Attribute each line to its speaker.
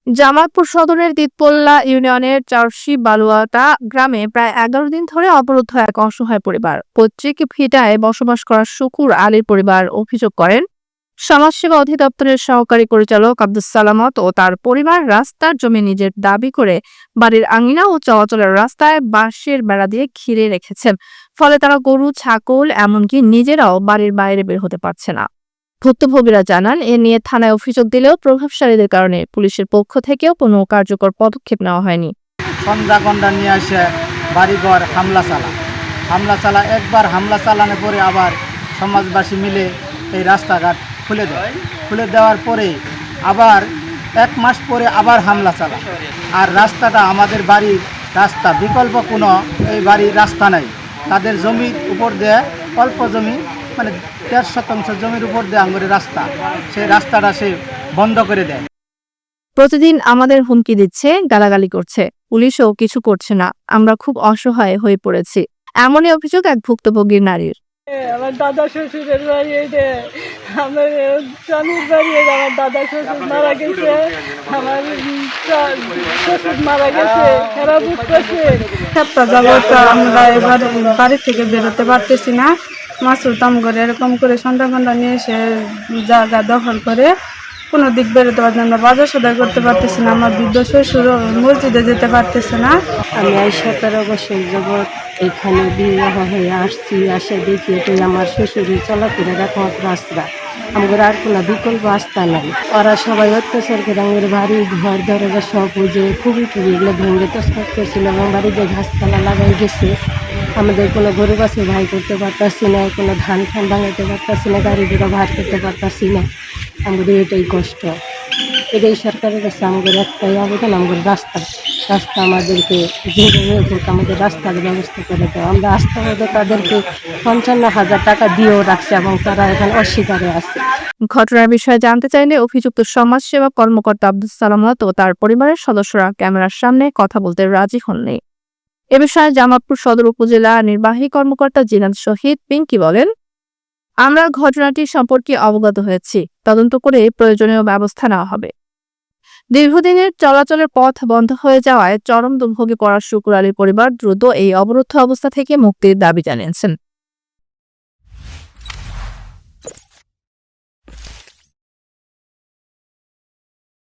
Speaker 1: জামালপুর সদরের দিতপল্লা ইউনিয়নের চারশি বালুয়াটা গ্রামে প্রায় 11 দিন ধরে অবরুদ্ধ এক অসহায় পরিবার। পৈতৃক ভিটায় বসবাস করা শুকুর আলীর পরিবার অভিযোগ করেন, সমাজসেবা অধিদপ্তরের সহকারী পরিচালক আব্দুস সালামত ও তার পরিবার রাস্তার জমি নিজের দাবি করে বাড়ির আঙিনা ও চলাচলের রাস্তায় বাঁশের বেড়া দিয়ে ঘিরে রেখেছেন। ফলে তারা গরু, ছাগল এমনকি নিজেরাও বাড়ির বাইরে বের হতে পারছে না। ভুক্তভোগীরা জানান, এ নিয়ে থানায় অভিযোগ দিলেও প্রভাবশালীদের কারণে পুলিশের পক্ষ থেকেও কোনো কার্যকর পদক্ষেপ নেওয়া হয়নি।
Speaker 2: সন্ধ্যাগন্ডা নিয়ে আসে বাড়িঘর হামলা চালা একবার হামলা চালানোর পরে আবার সমাজবাসী মিলে এই রাস্তাঘাট খুলে দেওয়ার পরে আবার 1 মাস পরে আবার হামলা চালা। আর রাস্তাটা আমাদের বাড়ির রাস্তা, বিকল্প কোনো এই বাড়ির রাস্তা নাই। তাদের জমির উপর দিয়ে অল্প জমি, মানে 1.5 শতাংশ জমির উপর দিয়ে আঙুরের রাস্তা, সেই রাস্তাটা সে বন্ধ করে দেয়।
Speaker 1: প্রতিদিন আমাদের হুমকি দিচ্ছে, গালাগালি করছে, পুলিশও কিছু করছে না। আমরা খুব অসহায় হয়ে পড়েছি, এমনই অভিযোগ এক ভুক্তভোগীর নারীর।
Speaker 3: আমার দাদা শ্বশুরের বাড়ি, আমার স্বামীর বাড়ি, আমার দাদা শ্বশুর মারা গেছে, আমার শ্বশুর মারা গেছে, এরা বুঝতেছে। সপ্তাহ যাবত আমরা এবার বাড়ি থেকে বেরোতে পারতেছি না। মাসুতাম করে এরকম করে সন্ধ্যাগন্ডা নিয়ে এসে জায়গা দখল করে কোনো দিক বেরোতে পারছি না। আমরা বাজার সদাই করতে পারতেছি না। আমার বৃদ্ধ শ্বশুর মসজিদে যেতে পারতেছে না।
Speaker 4: আমি 17 বছর যাবৎ এখানে বিবাহ হয়ে আসছি, আসে দেখি এটাই আমার শ্বশুরের চলাফেরার একমাত্র রাস্তা। আমাদের আর কোনো বিকল্প রাস্তা নাই। ওরা সবাই অত্যাচার করে আমাদের বাড়ি ঘর দরজা সব যে খুবই এগুলো ভেঙে তসমাত করছিল এবং বাড়িতে ঘাসপালা লাগাই গেছে। আমাদের কোনো গরু বাছুর ভাই করতে পারতাছি না, কোনো ধান ভাঙাতে পারতাছি না, গাড়ি ঘোড়া ভার করতে পারতাছি না। আমাদের এটাই কষ্ট। এটাই সরকারের কাছে আমাদের একটাই আবেদন, আমাদের রাস্তা আমাদেরকে যেভাবে হোক আমাদের রাস্তার ব্যবস্থা করে দেওয়া। আমরা আস্থা মধ্যে তাদেরকে 55,000 টাকা দিয়েও রাখছি এবং তারা এখানে অস্বীকারে আছে।
Speaker 1: ঘটনার বিষয়ে জানতে চাইলে অভিযুক্ত সমাজসেবা কর্মকর্তা আব্দুস সালামত ও তার পরিবারের সদস্যরা ক্যামেরার সামনে কথা বলতে রাজি হননি। এ বিষয়ে জামালপুর সদর উপজেলা নির্বাহী কর্মকর্তা জিনাত শহীদ পিঙ্কি বলেন, আমরা ঘটনাটি সম্পর্কে অবগত হয়েছি, তদন্ত করে প্রয়োজনীয় ব্যবস্থা নেওয়া হবে। দীর্ঘদিনের চলাচলের পথ বন্ধ হয়ে যাওয়ায় চরম দুর্ভোগে পড়া শুকুর আলীর পরিবার দ্রুত এই অবরুদ্ধ অবস্থা থেকে মুক্তির দাবি জানিয়েছেন।